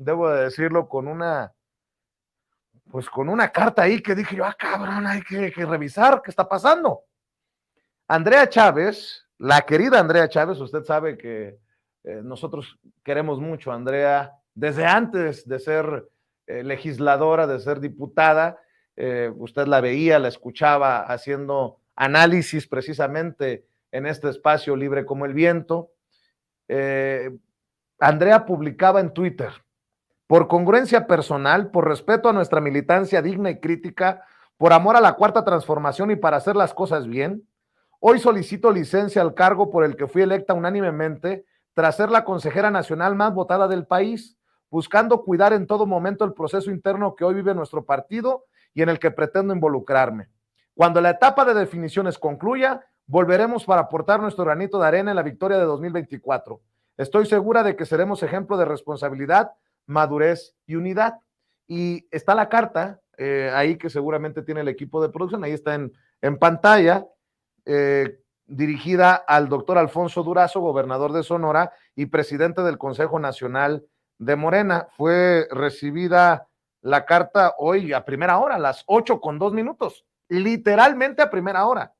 debo de decirlo, con una carta ahí que dije yo, cabrón, hay que revisar qué está pasando. Andrea Chávez, la querida Andrea Chávez, usted sabe que nosotros queremos mucho a Andrea desde antes de ser legisladora, de ser diputada. Usted la veía, la escuchaba haciendo análisis precisamente en este espacio libre como el viento. Andrea publicaba en Twitter: por congruencia personal, por respeto a nuestra militancia digna y crítica, por amor a la Cuarta Transformación y para hacer las cosas bien, hoy solicito licencia al cargo por el que fui electa unánimemente tras ser la consejera nacional más votada del país, buscando cuidar en todo momento el proceso interno que hoy vive nuestro partido y en el que pretendo involucrarme. Cuando la etapa de definiciones concluya, volveremos para aportar nuestro granito de arena en la victoria de 2024. Estoy segura de que seremos ejemplo de responsabilidad, madurez y unidad. Y está la carta ahí que seguramente tiene el equipo de producción, ahí está en pantalla, dirigida al doctor Alfonso Durazo, gobernador de Sonora y presidente del Consejo Nacional de Morena. Fue recibida la carta hoy a primera hora, a las 8:02, literalmente a primera hora.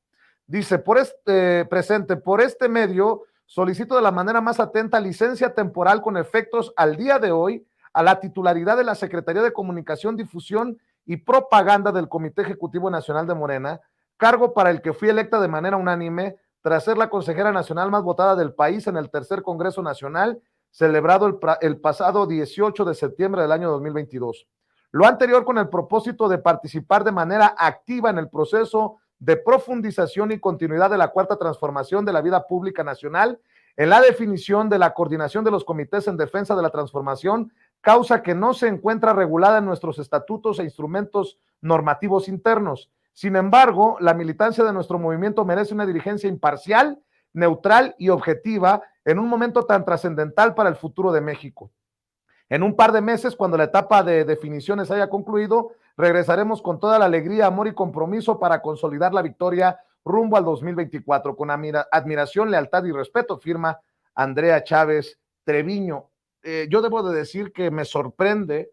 Dice: por este medio solicito de la manera más atenta licencia temporal con efectos al día de hoy a la titularidad de la Secretaría de Comunicación, Difusión y Propaganda del Comité Ejecutivo Nacional de Morena, cargo para el que fui electa de manera unánime tras ser la consejera nacional más votada del país en el tercer Congreso Nacional, celebrado el pasado 18 de septiembre del año 2022. Lo anterior con el propósito de participar de manera activa en el proceso de profundización y continuidad de la Cuarta Transformación de la vida pública nacional, en la definición de la coordinación de los comités en defensa de la transformación, causa que no se encuentra regulada en nuestros estatutos e instrumentos normativos internos. Sin embargo, la militancia de nuestro movimiento merece una dirigencia imparcial, neutral y objetiva en un momento tan trascendental para el futuro de México. En un par de meses, cuando la etapa de definiciones haya concluido, regresaremos con toda la alegría, amor y compromiso para consolidar la victoria rumbo al 2024. Con admiración, lealtad y respeto, firma Andrea Chávez Treviño. Yo debo de decir que me sorprende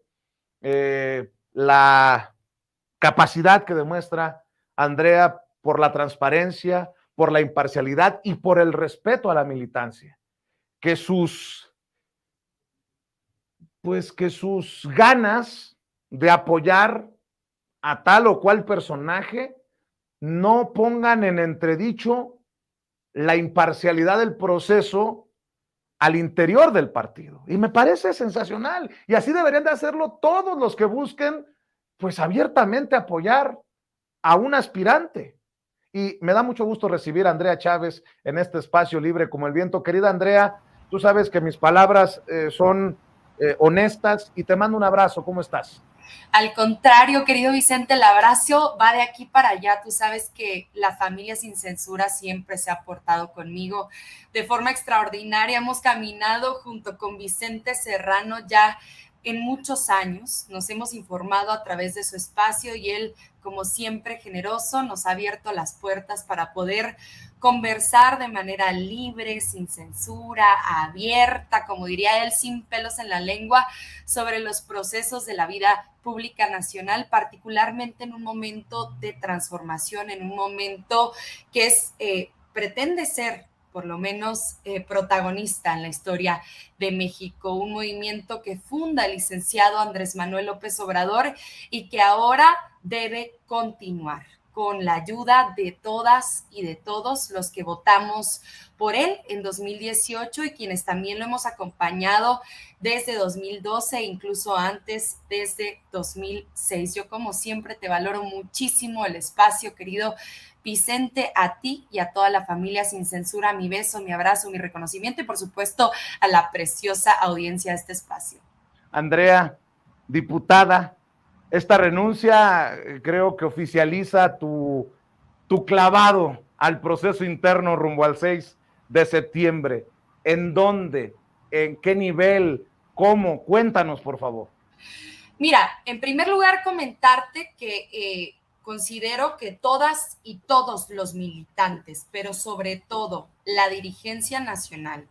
la capacidad que demuestra Andrea por la transparencia, por la imparcialidad y por el respeto a la militancia. Que sus ganas de apoyar a tal o cual personaje no pongan en entredicho la imparcialidad del proceso al interior del partido. Y me parece sensacional. Y así deberían de hacerlo todos los que busquen, pues, abiertamente apoyar a un aspirante. Y me da mucho gusto recibir a Andrea Chávez en este espacio libre como el viento. Querida Andrea, tú sabes que mis palabras son honestas y te mando un abrazo. ¿Cómo estás? Al contrario, querido Vicente, el abrazo va de aquí para allá. Tú sabes que la familia Sin Censura siempre se ha portado conmigo de forma extraordinaria. Hemos caminado junto con Vicente Serrano ya en muchos años. Nos hemos informado a través de su espacio y él, como siempre, generoso, nos ha abierto las puertas para poder conversar de manera libre, sin censura, abierta, como diría él, sin pelos en la lengua, sobre los procesos de la vida pública nacional, particularmente en un momento de transformación, en un momento que pretende ser por lo menos protagonista en la historia de México, un movimiento que funda el licenciado Andrés Manuel López Obrador y que ahora debe continuar con la ayuda de todas y de todos los que votamos por él en 2018 y quienes también lo hemos acompañado desde 2012 e incluso antes, desde 2006. Yo, como siempre, te valoro muchísimo el espacio, querido Vicente, a ti y a toda la familia Sin Censura, mi beso, mi abrazo, mi reconocimiento y, por supuesto, a la preciosa audiencia de este espacio. Andrea, diputada, esta renuncia creo que oficializa tu clavado al proceso interno rumbo al 6 de septiembre. ¿En dónde? ¿En qué nivel? ¿Cómo? Cuéntanos, por favor. Mira, en primer lugar, comentarte que considero que todas y todos los militantes, pero sobre todo la dirigencia nacional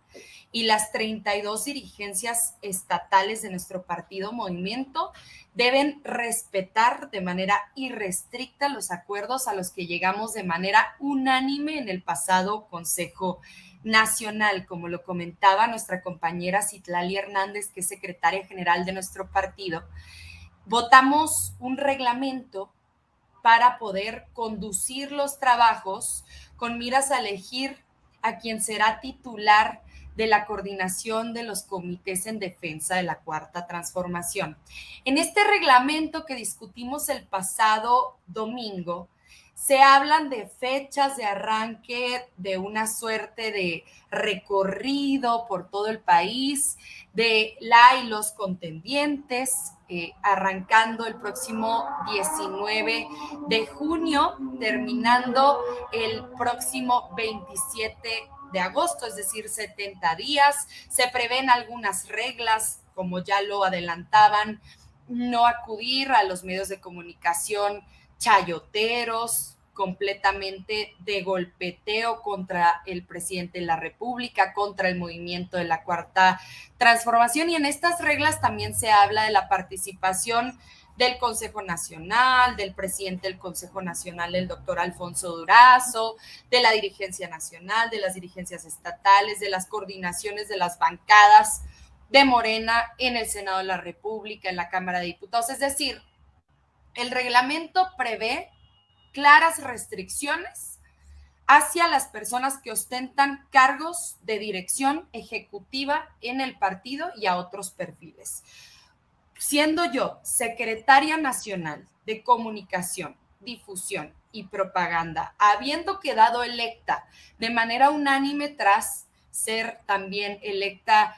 y las 32 dirigencias estatales de nuestro partido Movimiento deben respetar de manera irrestricta los acuerdos a los que llegamos de manera unánime en el pasado Consejo Nacional, como lo comentaba nuestra compañera Citlali Hernández, que es secretaria general de nuestro partido. Votamos un reglamento para poder conducir los trabajos con miras a elegir a quien será titular de la coordinación de los comités en defensa de la Cuarta Transformación. En este reglamento que discutimos el pasado domingo, se hablan de fechas de arranque, de una suerte de recorrido por todo el país, de la y los contendientes, arrancando el próximo 19 de junio, terminando el próximo 27 de agosto, es decir, 70 días. Se prevén algunas reglas, como ya lo adelantaban, no acudir a los medios de comunicación chayoteros, completamente de golpeteo contra el presidente de la República, contra el movimiento de la Cuarta Transformación. Y en estas reglas también se habla de la participación del Consejo Nacional, del presidente del Consejo Nacional, el doctor Alfonso Durazo, de la dirigencia nacional, de las dirigencias estatales, de las coordinaciones de las bancadas de Morena en el Senado de la República, en la Cámara de Diputados. Es decir, el reglamento prevé claras restricciones hacia las personas que ostentan cargos de dirección ejecutiva en el partido y a otros perfiles. Siendo yo secretaria nacional de Comunicación, Difusión y Propaganda, habiendo quedado electa de manera unánime tras ser también electa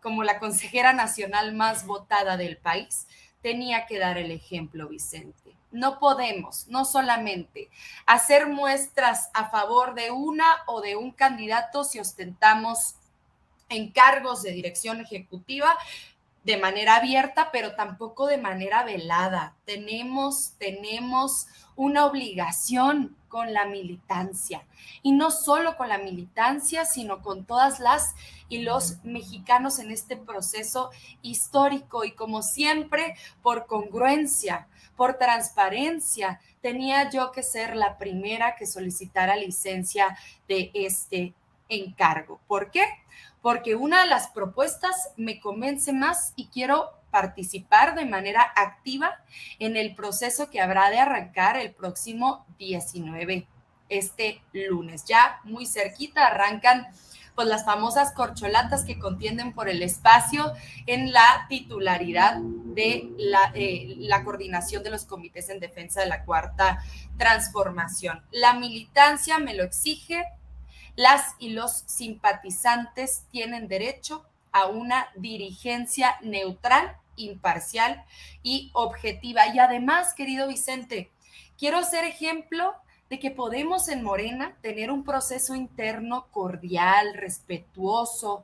como la consejera nacional más votada del país, tenía que dar el ejemplo, Vicente. No podemos, no solamente hacer muestras a favor de una o de un candidato si ostentamos encargos de dirección ejecutiva de manera abierta, pero tampoco de manera velada. Tenemos una obligación con la militancia, y no solo con la militancia, sino con todas las y los mexicanos en este proceso histórico. Y como siempre, por congruencia, por transparencia, tenía yo que ser la primera que solicitara licencia de este encargo. ¿Por qué? Porque una de las propuestas me convence más y quiero participar de manera activa en el proceso que habrá de arrancar el próximo 19, este lunes. Ya muy cerquita arrancan pues las famosas corcholatas que contienden por el espacio en la titularidad de la coordinación de los comités en defensa de la Cuarta Transformación. La militancia me lo exige. Las y los simpatizantes tienen derecho a una dirigencia neutral, imparcial y objetiva. Y además, querido Vicente, quiero ser ejemplo de que podemos en Morena tener un proceso interno cordial, respetuoso,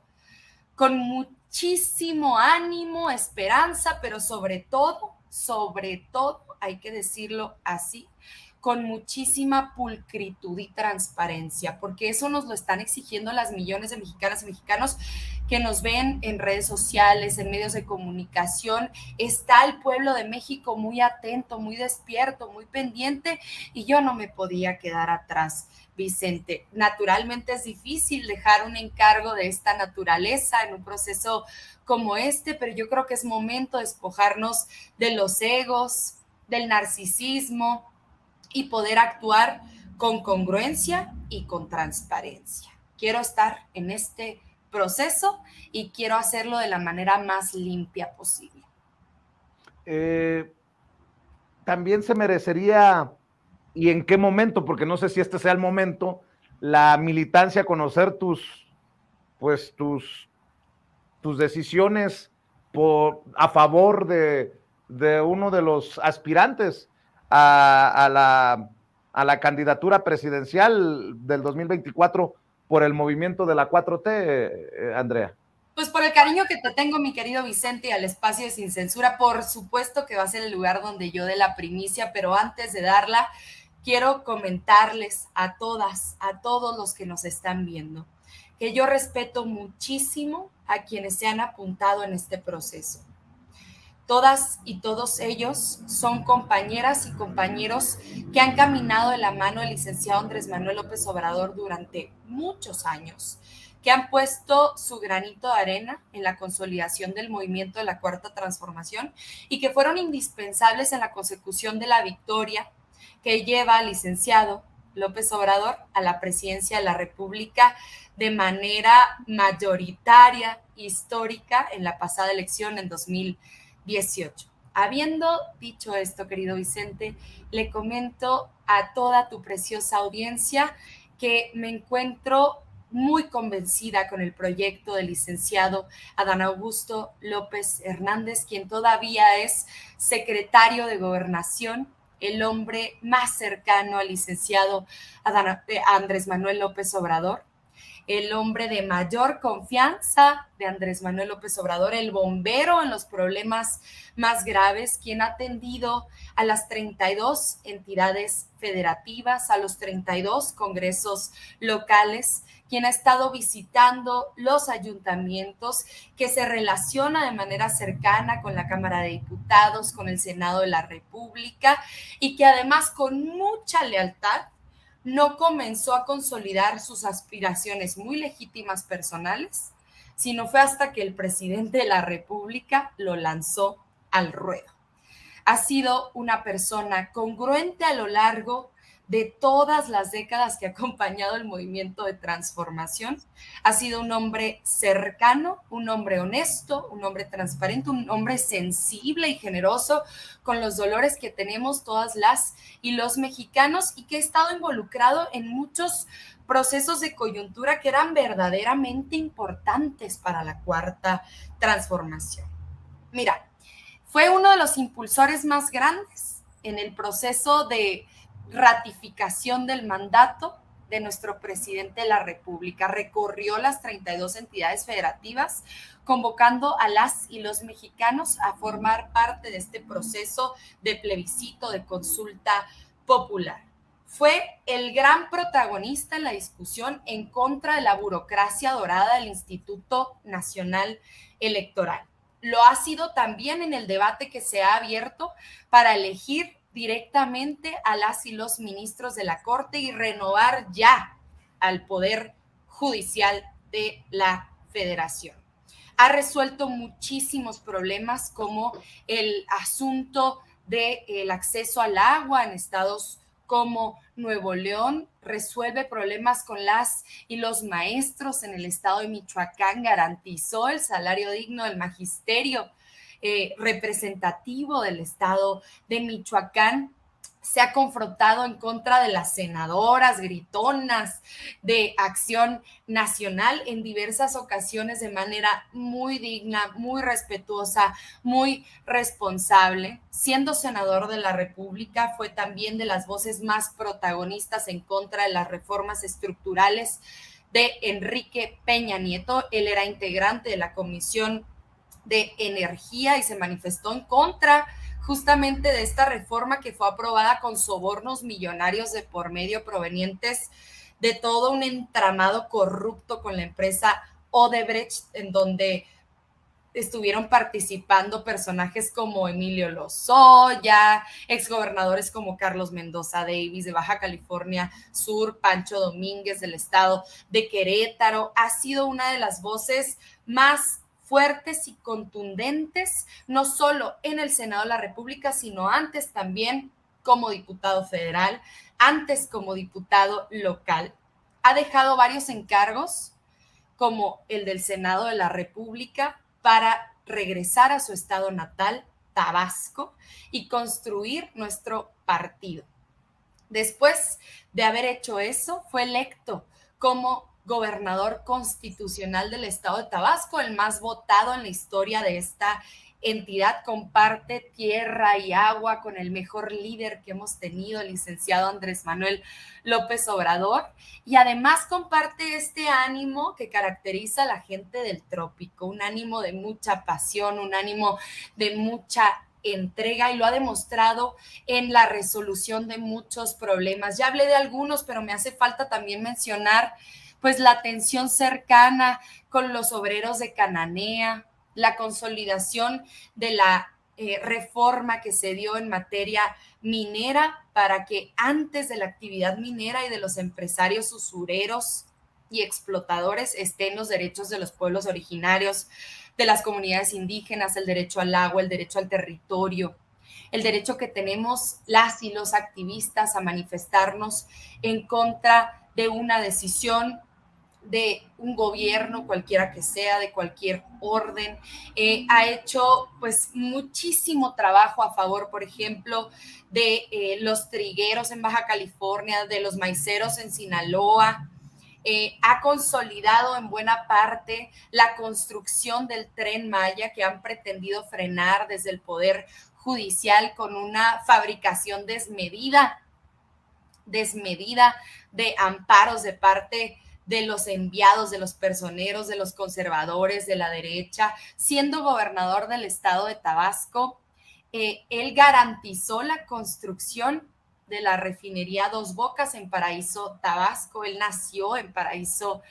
con muchísimo ánimo, esperanza, pero sobre todo, hay que decirlo así, con muchísima pulcritud y transparencia, porque eso nos lo están exigiendo las millones de mexicanas y mexicanos que nos ven en redes sociales, en medios de comunicación. Está el pueblo de México muy atento, muy despierto, muy pendiente, y yo no me podía quedar atrás, Vicente. Naturalmente es difícil dejar un encargo de esta naturaleza en un proceso como este, pero yo creo que es momento de despojarnos de los egos, del narcisismo, y poder actuar con congruencia y con transparencia. Quiero estar en este proceso y quiero hacerlo de la manera más limpia posible. También se merecería, y en qué momento, porque no sé si este sea el momento, la militancia, conocer tus decisiones a favor de uno de los aspirantes a la candidatura presidencial del 2024 por el movimiento de la 4T, Andrea. Pues por el cariño que te tengo, mi querido Vicente, y al espacio de Sin Censura, por supuesto que va a ser el lugar donde yo dé la primicia, pero antes de darla, quiero comentarles a todas, a todos los que nos están viendo, que yo respeto muchísimo a quienes se han apuntado en este proceso. Todas y todos ellos son compañeras y compañeros que han caminado de la mano del licenciado Andrés Manuel López Obrador durante muchos años, que han puesto su granito de arena en la consolidación del movimiento de la Cuarta Transformación y que fueron indispensables en la consecución de la victoria que lleva al licenciado López Obrador a la presidencia de la República de manera mayoritaria, histórica, en la pasada elección en 2018. Habiendo dicho esto, querido Vicente, le comento a toda tu preciosa audiencia que me encuentro muy convencida con el proyecto del licenciado Adán Augusto López Hernández, quien todavía es secretario de Gobernación, el hombre más cercano al licenciado Andrés Manuel López Obrador, el hombre de mayor confianza de Andrés Manuel López Obrador, el bombero en los problemas más graves, quien ha atendido a las 32 entidades federativas, a los 32 congresos locales, quien ha estado visitando los ayuntamientos, que se relaciona de manera cercana con la Cámara de Diputados, con el Senado de la República, y que además con mucha lealtad no comenzó a consolidar sus aspiraciones muy legítimas personales, sino fue hasta que el presidente de la República lo lanzó al ruedo. Ha sido una persona congruente a lo largo de todas las décadas que ha acompañado el movimiento de transformación. Ha sido un hombre cercano, un hombre honesto, un hombre transparente, un hombre sensible y generoso con los dolores que tenemos todas las y los mexicanos, y que ha estado involucrado en muchos procesos de coyuntura que eran verdaderamente importantes para la Cuarta Transformación. Mira, fue uno de los impulsores más grandes en el proceso de ratificación del mandato de nuestro presidente de la República. Recorrió las 32 entidades federativas, convocando a las y los mexicanos a formar parte de este proceso de plebiscito, de consulta popular. Fue el gran protagonista en la discusión en contra de la burocracia dorada del Instituto Nacional Electoral. Lo ha sido también en el debate que se ha abierto para elegir directamente a las y los ministros de la Corte y renovar ya al Poder Judicial de la Federación. Ha resuelto muchísimos problemas, como el asunto del acceso al agua en estados como Nuevo León, resuelve problemas con las y los maestros en el estado de Michoacán, garantizó el salario digno del magisterio representativo del estado de Michoacán. Se ha confrontado en contra de las senadoras gritonas de Acción Nacional en diversas ocasiones de manera muy digna, muy respetuosa, muy responsable. Siendo senador de la República, fue también de las voces más protagonistas en contra de las reformas estructurales de Enrique Peña Nieto. Él era integrante de la Comisión de Energía y se manifestó en contra justamente de esta reforma que fue aprobada con sobornos millonarios de por medio provenientes de todo un entramado corrupto con la empresa Odebrecht, en donde estuvieron participando personajes como Emilio Lozoya, exgobernadores como Carlos Mendoza Davis de Baja California Sur, Pancho Domínguez del estado de Querétaro. Ha sido una de las voces más fuertes y contundentes, no solo en el Senado de la República, sino antes también como diputado federal, antes como diputado local. Ha dejado varios encargos, como el del Senado de la República, para regresar a su estado natal, Tabasco, y construir nuestro partido. Después de haber hecho eso, fue electo como gobernador constitucional del estado de Tabasco, el más votado en la historia de esta entidad. Comparte tierra y agua con el mejor líder que hemos tenido, el licenciado Andrés Manuel López Obrador, y además comparte este ánimo que caracteriza a la gente del trópico, un ánimo de mucha pasión, un ánimo de mucha entrega, y lo ha demostrado en la resolución de muchos problemas. Ya hablé de algunos, pero me hace falta también mencionar pues la atención cercana con los obreros de Cananea, la consolidación de la reforma que se dio en materia minera para que antes de la actividad minera y de los empresarios usureros y explotadores estén los derechos de los pueblos originarios, de las comunidades indígenas, el derecho al agua, el derecho al territorio, el derecho que tenemos las y los activistas a manifestarnos en contra de una decisión de un gobierno, cualquiera que sea, de cualquier orden. Ha hecho pues muchísimo trabajo a favor, por ejemplo, de los trigueros en Baja California, de los maiceros en Sinaloa. Ha consolidado en buena parte la construcción del Tren Maya que han pretendido frenar desde el Poder Judicial con una fabricación desmedida de amparos de parte de los enviados, de los personeros, de los conservadores, de la derecha. Siendo gobernador del estado de Tabasco, él garantizó la construcción de la refinería Dos Bocas en Paraíso, Tabasco. Él nació en Paraíso,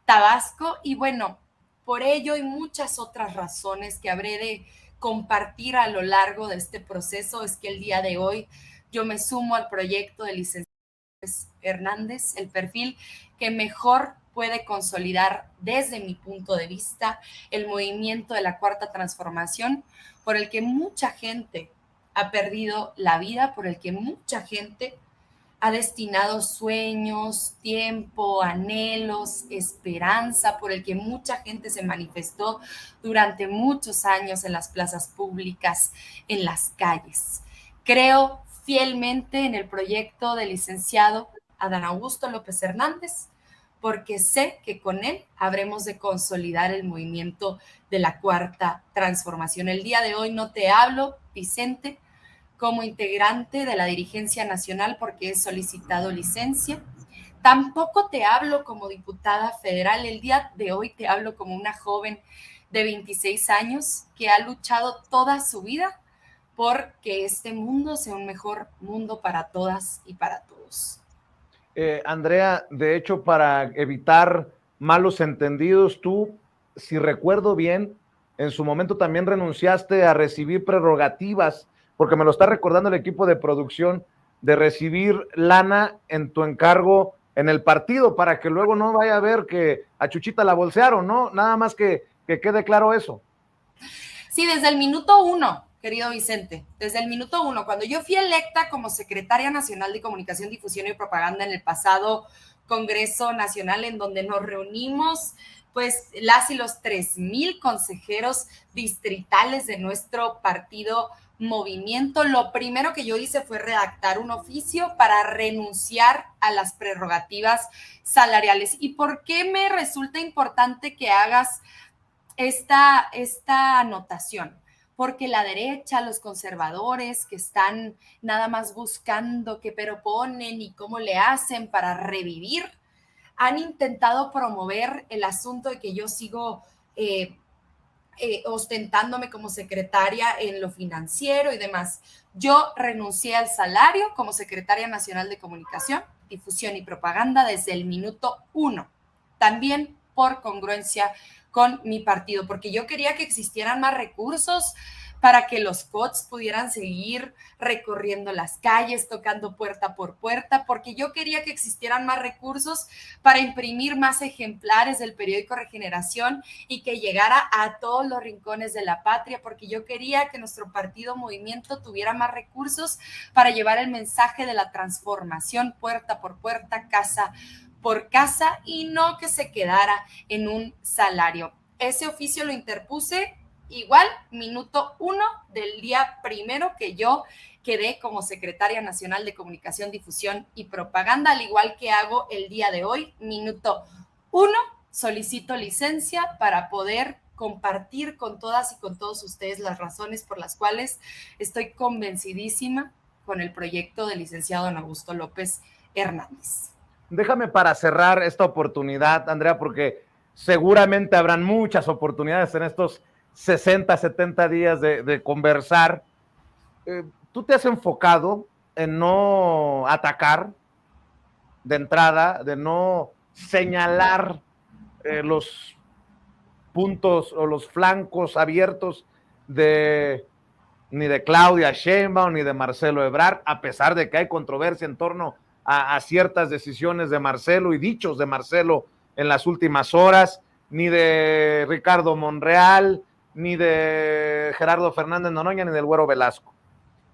Tabasco, y bueno, por ello y muchas otras razones que habré de compartir a lo largo de este proceso es que el día de hoy yo me sumo al proyecto de licenciado Hernández, el perfil que mejor puede consolidar desde mi punto de vista el movimiento de la Cuarta Transformación, por el que mucha gente ha perdido la vida, por el que mucha gente ha destinado sueños, tiempo, anhelos, esperanza, por el que mucha gente se manifestó durante muchos años en las plazas públicas, en las calles. Creo fielmente en el proyecto del licenciado Adán Augusto López Hernández, porque sé que con él habremos de consolidar el movimiento de la Cuarta Transformación. El día de hoy no te hablo, Vicente, como integrante de la dirigencia nacional porque he solicitado licencia. Tampoco te hablo como diputada federal. El día de hoy te hablo como una joven de 26 años que ha luchado toda su vida porque este mundo sea un mejor mundo para todas y para todos. Andrea, de hecho, para evitar malos entendidos, tú, si recuerdo bien, en su momento también renunciaste a recibir prerrogativas, porque me lo está recordando el equipo de producción, de recibir lana en tu encargo en el partido, para que luego no vaya a ver que a Chuchita la bolsearon, ¿no? Nada más que quede claro eso. Sí, desde el minuto 1, querido Vicente, desde el minuto 1, cuando yo fui electa como secretaria nacional de Comunicación, Difusión y Propaganda en el pasado Congreso Nacional, en donde nos reunimos pues las y los 3,000 consejeros distritales de nuestro partido Movimiento, lo primero que yo hice fue redactar un oficio para renunciar a las prerrogativas salariales. ¿Y por qué me resulta importante que hagas esta anotación? Porque la derecha, los conservadores que están nada más buscando qué proponen y cómo le hacen para revivir, han intentado promover el asunto de que yo sigo ostentándome como secretaria en lo financiero y demás. Yo renuncié al salario como secretaria nacional de Comunicación, Difusión y Propaganda desde el minuto 1, también por congruencia con mi partido, porque yo quería que existieran más recursos para que los COTS pudieran seguir recorriendo las calles, tocando puerta por puerta, porque yo quería que existieran más recursos para imprimir más ejemplares del periódico Regeneración y que llegara a todos los rincones de la patria, porque yo quería que nuestro partido Movimiento tuviera más recursos para llevar el mensaje de la transformación puerta por puerta, casa por casa, y no que se quedara en un salario. Ese oficio lo interpuse igual, minuto 1 del día primero que yo quedé como secretaria nacional de Comunicación, Difusión y Propaganda, al igual que hago el día de hoy, minuto Uno, solicito licencia para poder compartir con todas y con todos ustedes las razones por las cuales estoy convencidísima con el proyecto del licenciado don Augusto López Hernández. Déjame para cerrar esta oportunidad, Andrea, porque seguramente habrán muchas oportunidades en estos 60, 70 días de conversar. Tú te has enfocado en no atacar de entrada, de no señalar los puntos o los flancos abiertos ni de Claudia Sheinbaum ni de Marcelo Ebrard, a pesar de que hay controversia en torno a ciertas decisiones de Marcelo y dichos de Marcelo en las últimas horas, ni de Ricardo Monreal, ni de Gerardo Fernández Noroña, ni del Güero Velasco.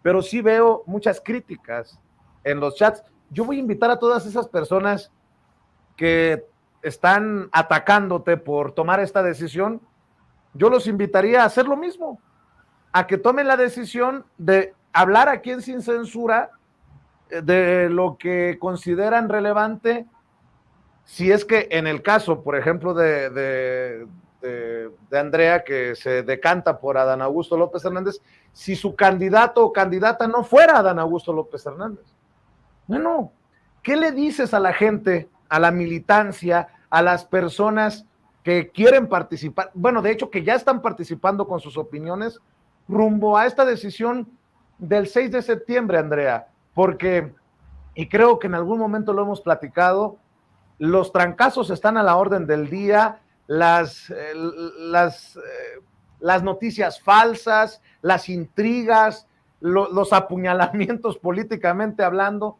Pero sí veo muchas críticas en los chats. Yo voy a invitar a todas esas personas que están atacándote por tomar esta decisión, yo los invitaría a hacer lo mismo, a que tomen la decisión de hablar aquí en Sin Censura de lo que consideran relevante, si es que en el caso, por ejemplo, de Andrea, que se decanta por Adán Augusto López Hernández, si su candidato o candidata no fuera Adán Augusto López Hernández. Bueno, ¿qué le dices a la gente, a la militancia, a las personas que quieren participar? Bueno, de hecho, que ya están participando con sus opiniones rumbo a esta decisión del 6 de septiembre, Andrea, porque, y creo que en algún momento lo hemos platicado, los trancazos están a la orden del día, las noticias falsas, las intrigas, los apuñalamientos políticamente hablando.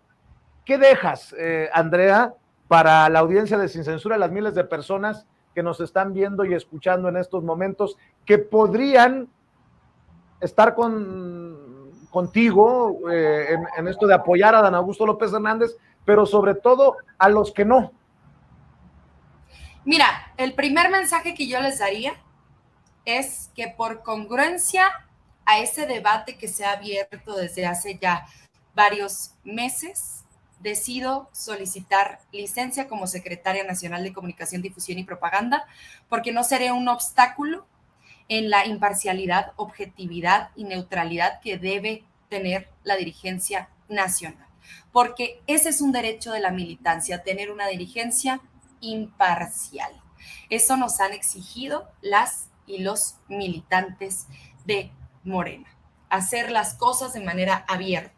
¿Qué dejas, Andrea, para la audiencia de Sin Censura, las miles de personas que nos están viendo y escuchando en estos momentos, que podrían estar contigo en esto de apoyar a Adán Augusto López Hernández, pero sobre todo a los que no? Mira, el primer mensaje que yo les daría es que por congruencia a ese debate que se ha abierto desde hace ya varios meses, decido solicitar licencia como Secretaria Nacional de Comunicación, Difusión y Propaganda, porque no seré un obstáculo en la imparcialidad, objetividad y neutralidad que debe tener la dirigencia nacional. Porque ese es un derecho de la militancia, tener una dirigencia imparcial. Eso nos han exigido las y los militantes de Morena. Hacer las cosas de manera abierta,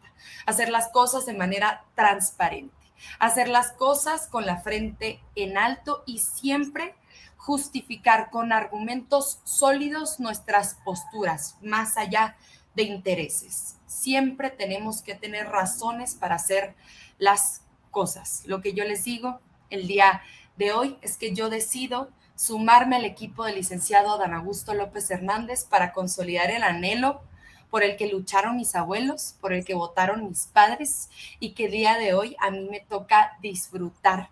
hacer las cosas de manera transparente, hacer las cosas con la frente en alto y siempre justificar con argumentos sólidos nuestras posturas, más allá de intereses. Siempre tenemos que tener razones para hacer las cosas. Lo que yo les digo el día de hoy es que yo decido sumarme al equipo del licenciado Adán Augusto López Hernández para consolidar el anhelo por el que lucharon mis abuelos, por el que votaron mis padres y que el día de hoy a mí me toca disfrutar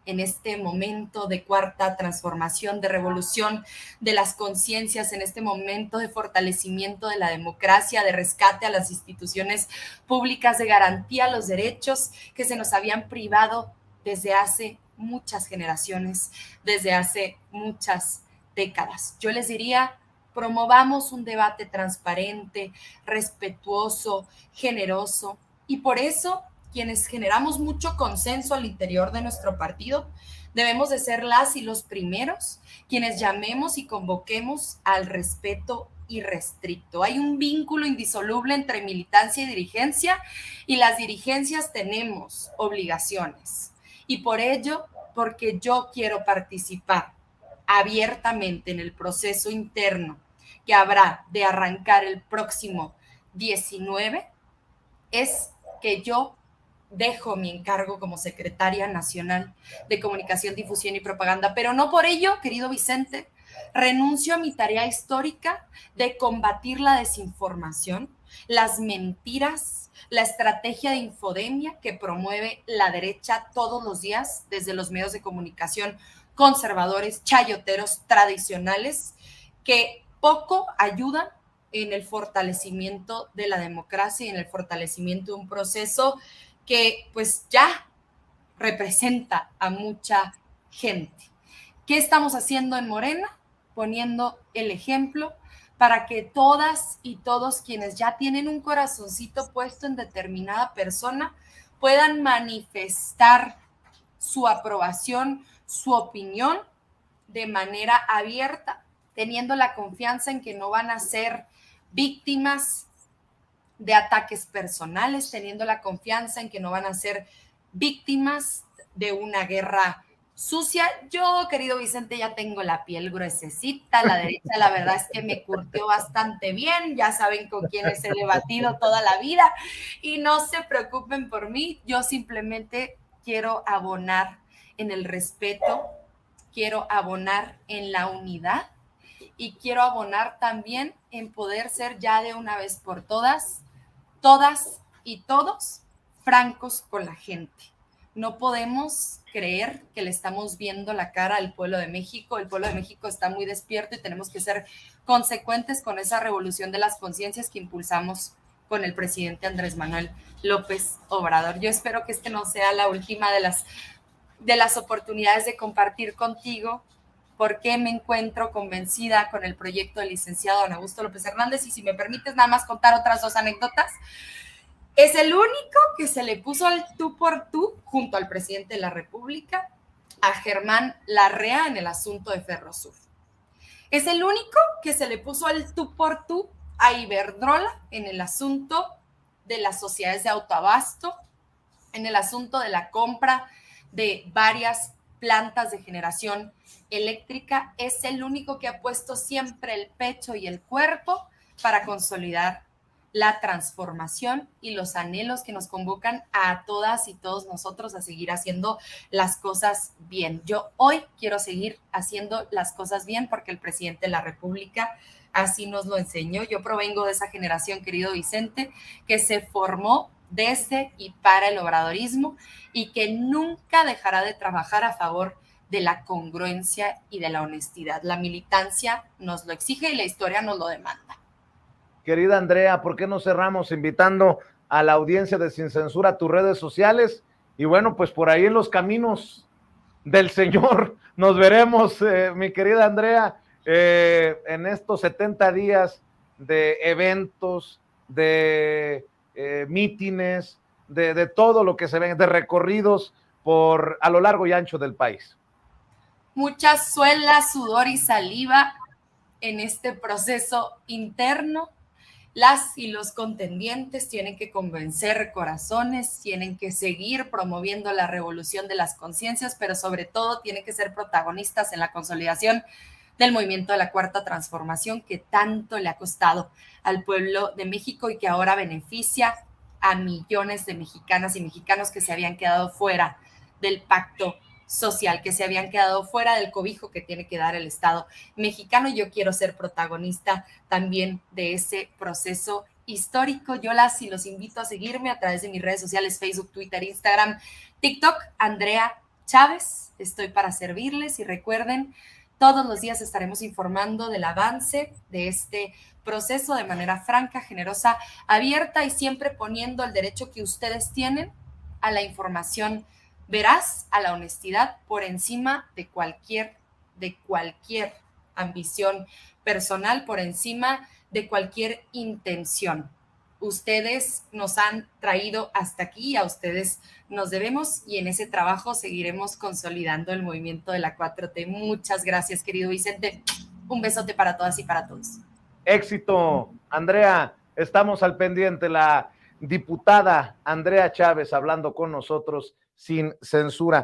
en este momento de cuarta transformación, de revolución de las conciencias, en este momento de fortalecimiento de la democracia, de rescate a las instituciones públicas, de garantía a los derechos que se nos habían privado desde hace muchas generaciones, desde hace muchas décadas. Yo les diría, promovamos un debate transparente, respetuoso, generoso, y por eso quienes generamos mucho consenso al interior de nuestro partido, debemos de ser las y los primeros quienes llamemos y convoquemos al respeto irrestricto. Hay un vínculo indisoluble entre militancia y dirigencia, y las dirigencias tenemos obligaciones. Y por ello, porque yo quiero participar abiertamente en el proceso interno que habrá de arrancar el próximo 19, es que yo dejo mi encargo como Secretaria Nacional de Comunicación, Difusión y Propaganda, pero no por ello, querido Vicente, renuncio a mi tarea histórica de combatir la desinformación, las mentiras, la estrategia de infodemia que promueve la derecha todos los días desde los medios de comunicación conservadores, chayoteros, tradicionales, que poco ayudan en el fortalecimiento de la democracia y en el fortalecimiento de un proceso que pues ya representa a mucha gente. ¿Qué estamos haciendo en Morena? Poniendo el ejemplo para que todas y todos quienes ya tienen un corazoncito puesto en determinada persona puedan manifestar su aprobación, su opinión de manera abierta, teniendo la confianza en que no van a ser víctimas de ataques personales, teniendo la confianza en que no van a ser víctimas de una guerra sucia. Yo, querido Vicente, ya tengo la piel gruesecita, la derecha la verdad es que me curtió bastante bien, ya saben con quiénes he debatido toda la vida y no se preocupen por mí, yo simplemente quiero abonar en el respeto, quiero abonar en la unidad y quiero abonar también en poder ser ya de una vez por todas y todos francos con la gente. No podemos creer que le estamos viendo la cara al pueblo de México. El pueblo de México está muy despierto y tenemos que ser consecuentes con esa revolución de las conciencias que impulsamos con el presidente Andrés Manuel López Obrador. Yo espero que este no sea la última de las oportunidades de compartir contigo porque me encuentro convencida con el proyecto del licenciado Don Augusto López Hernández. Y si me permites nada más contar otras 2 anécdotas, es el único que se le puso al tú por tú junto al presidente de la República, a Germán Larrea, en el asunto de Ferrosur. Es el único que se le puso al tú por tú a Iberdrola en el asunto de las sociedades de autoabasto, en el asunto de la compra de varias plantas de generación eléctrica. Es el único que ha puesto siempre el pecho y el cuerpo para consolidar la transformación y los anhelos que nos convocan a todas y todos nosotros a seguir haciendo las cosas bien. Yo hoy quiero seguir haciendo las cosas bien porque el presidente de la República así nos lo enseñó. Yo provengo de esa generación, querido Vicente, que se formó desde y para el obradorismo y que nunca dejará de trabajar a favor de la congruencia y de la honestidad. La militancia nos lo exige y la historia nos lo demanda. Querida Andrea, ¿por qué no cerramos invitando a la audiencia de Sin Censura a tus redes sociales? Y bueno, pues por ahí en los caminos del Señor nos veremos, mi querida Andrea, en estos 70 días de eventos, de mítines, de todo lo que se ven, de recorridos a lo largo y ancho del país. Mucha suela, sudor y saliva en este proceso interno. Las y los contendientes tienen que convencer corazones, tienen que seguir promoviendo la revolución de las conciencias, pero sobre todo tienen que ser protagonistas en la consolidación del movimiento de la Cuarta Transformación que tanto le ha costado al pueblo de México y que ahora beneficia a millones de mexicanas y mexicanos que se habían quedado fuera del pacto social, que se habían quedado fuera del cobijo que tiene que dar el Estado mexicano. Yo quiero ser protagonista también de ese proceso histórico. Yo las y los invito a seguirme a través de mis redes sociales, Facebook, Twitter, Instagram, TikTok, Andrea Chávez. Estoy para servirles y recuerden, todos los días estaremos informando del avance de este proceso de manera franca, generosa, abierta y siempre poniendo el derecho que ustedes tienen a la información veraz, a la honestidad por encima de cualquier ambición personal, por encima de cualquier intención. Ustedes nos han traído hasta aquí, a ustedes nos debemos y en ese trabajo seguiremos consolidando el movimiento de la 4T. Muchas gracias, querido Vicente. Un besote para todas y para todos. Éxito, Andrea. Estamos al pendiente. La diputada Andrea Chávez hablando con nosotros sin censura.